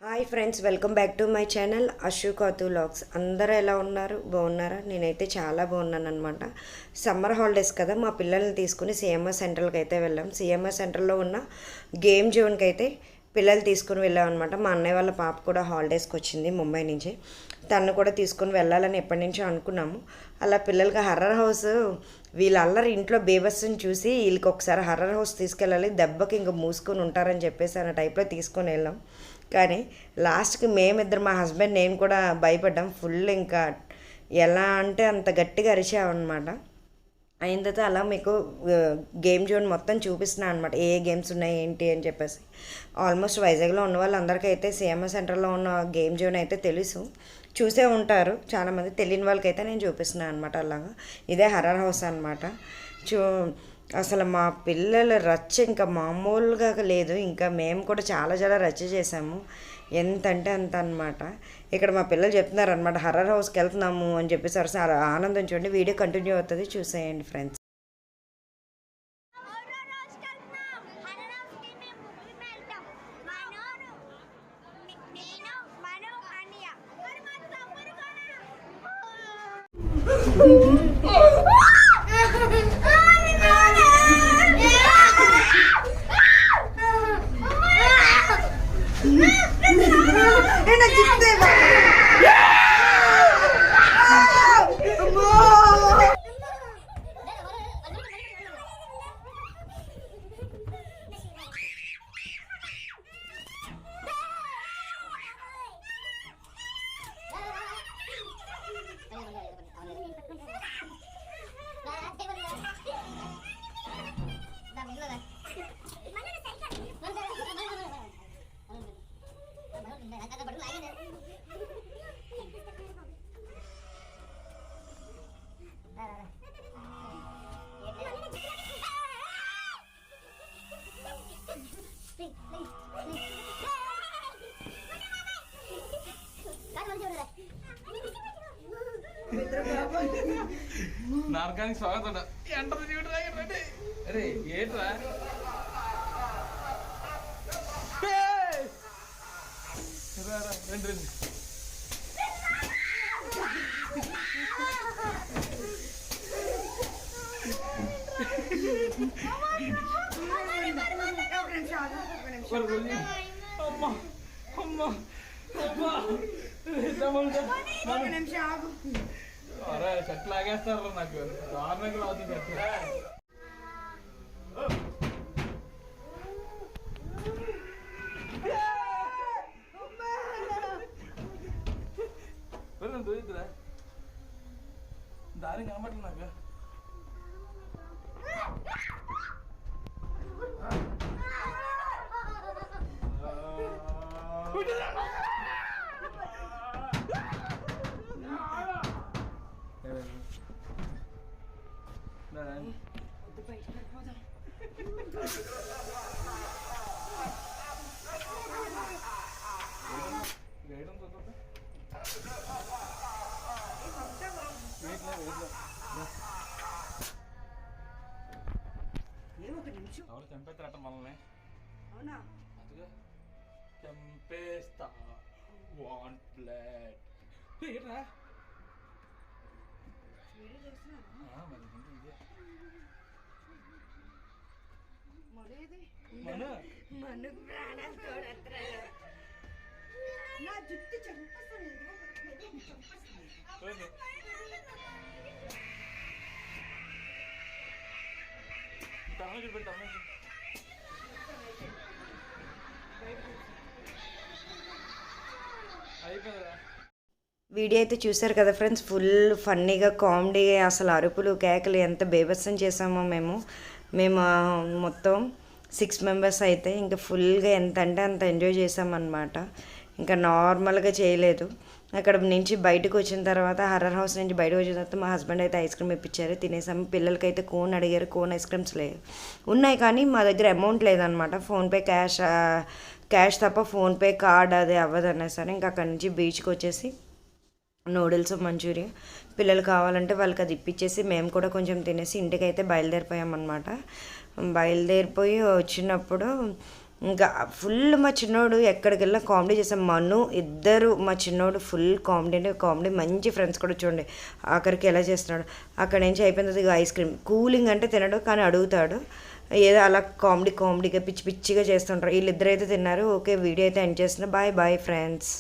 Hi friends, welcome back to my channel Ashu Kathu vlogs. అందరూ ఎలా ఉన్నారు? బాగున్నారా? నేనైతే చాలా బాగున్నాను అనమాట. సమ్మర్ హాలిడేస్ కదా, మా పిల్లల్ని తీసుకుని సిఎంఆర్ సెంట్రల్కి అయితే వెళ్ళాం. సిఎంఆర్ సెంటర్లో ఉన్న గేమ్ జోన్కి అయితే పిల్లలు తీసుకుని వెళ్ళాం అనమాట. మా అన్నయ్య వాళ్ళ పాప కూడా హాలిడేస్కి వచ్చింది ముంబై నుంచి. తను కూడా తీసుకుని వెళ్ళాలని ఎప్పటి నుంచో అనుకున్నాము. అలా పిల్లలకి హర్రర్ హౌస్, వీళ్ళ అల్లరి ఇంట్లో బేబస్ని చూసి వీళ్ళకి ఒకసారి హర్రర్ హౌస్ తీసుకెళ్ళాలి, దెబ్బకి ఇంక మూసుకొని ఉంటారని చెప్పేసి అన్న టైప్లో తీసుకొని వెళ్ళాం. కానీ లాస్ట్కి మేమిద్దరు, మా హస్బెండ్ నేను కూడా భయపడ్డాం ఫుల్. ఇంకా ఎలా అంటే అంత గట్టిగా అరిచామన్నమాట. అయిన తర్వాత అలా మీకు గేమ్ జోన్ మొత్తం చూపిస్తున్నాను అనమాట, ఏ గేమ్స్ ఉన్నాయి ఏంటి అని చెప్పేసి. ఆల్మోస్ట్ వైజాగ్లో ఉన్న వాళ్ళందరికీ అయితే సిఎంఆర్ సెంటర్లో ఉన్న గేమ్ జోన్ అయితే తెలుసు, చూసే ఉంటారు. చాలామంది తెలియని వాళ్ళకైతే నేను చూపిస్తున్నాను అనమాట. అలాగా ఇదే హర్రర్ హౌస్ అనమాట. అసలు మా పిల్లల రచ్చ ఇంకా మామూలుగా లేదు. ఇంకా మేము కూడా చాలా చాలా రచ్చ చేసాము, ఎంత అంటే అంత అనమాట. ఇక్కడ మా పిల్లలు చెప్తున్నారు అనమాట, హర్రర్ హౌస్కి వెళ్తున్నాము అని చెప్పేసి. అసలు ఆనందం చూడండి. వీడియో కంటిన్యూ అవుతుంది, చూసేయండి ఫ్రెండ్స్. నార్కానికి స్వాగతం. ఎంటర్ చూడరా. అరే ఏంట్రా, రండి రండి. అమ్మా అమ్మా అమ్మా, అరే చెట్లు లాగేస్తారు నాకు, దారుణంగా అవుతుంది చెట్లు. దొరికిరా, దారి కనబట్లేదు నాకు. చంపేస్తారట మనల్ని. అదిగా చంపేస్తా, వాంట్ బ్లడ్. ఏంట్రా వీడియో అయితే చూసారు కదా ఫ్రెండ్స్, ఫుల్ ఫన్నీగా కామెడీ, అసలు అరుపులు కేకలు ఎంత బేభత్సం చేసామో మేము మొత్తం 6 మెంబర్స్ అయితే ఇంకా ఫుల్గా ఎంత అంటే అంత ఎంజాయ్ చేసామన్నమాట. ఇంకా నార్మల్గా చేయలేదు. అక్కడ నుంచి బయటకు వచ్చిన తర్వాత, హర్రర్ హౌస్ నుంచి బయటకు వచ్చిన తర్వాత మా హస్బెండ్ అయితే ఐస్ క్రీమ్ ఇప్పించారు, తినేసాము. పిల్లలకైతే కోన్ అడిగారు, కోన్ ఐస్ క్రీమ్స్ లేవు, ఉన్నాయి కానీ మా దగ్గర అమౌంట్ లేదనమాట. ఫోన్పే క్యాష్ తప్ప ఫోన్పే కార్డ్ అది అవ్వదన్నా సరే ఇంకా అక్కడి నుంచి బీచ్కి వచ్చేసి నూడిల్స్, మంచూరియా పిల్లలు కావాలంటే వాళ్ళకి అది ఇప్పించేసి మేము కూడా కొంచెం తినేసి ఇంటికి అయితే బయలుదేరిపోయామన్నమాట. బయలుదేరిపోయి వచ్చినప్పుడు ఇంకా ఫుల్ మా చిన్నోడు ఎక్కడికి వెళ్ళినా కామెడీ చేసాం. మను ఇద్దరు మా చిన్నోడు ఫుల్ కామెడీ అంటే కామెడీ, మంచి ఫ్రెండ్స్ కూడా చూడండి ఆఖరికి ఎలా చేస్తున్నాడు. అక్కడ నుంచి అయిపోయిన తర్వాత ఇక ఐస్ క్రీమ్, కూలింగ్ అంటే తినడు కానీ అడుగుతాడు. ఏదో అలా కామెడీగా పిచ్చి పిచ్చిగా చేస్తుంటారు. వీళ్ళిద్దరైతే తిన్నారు. ఓకే, వీడియో అయితే ఎండ్ చేస్తున్నా. Bye bye friends.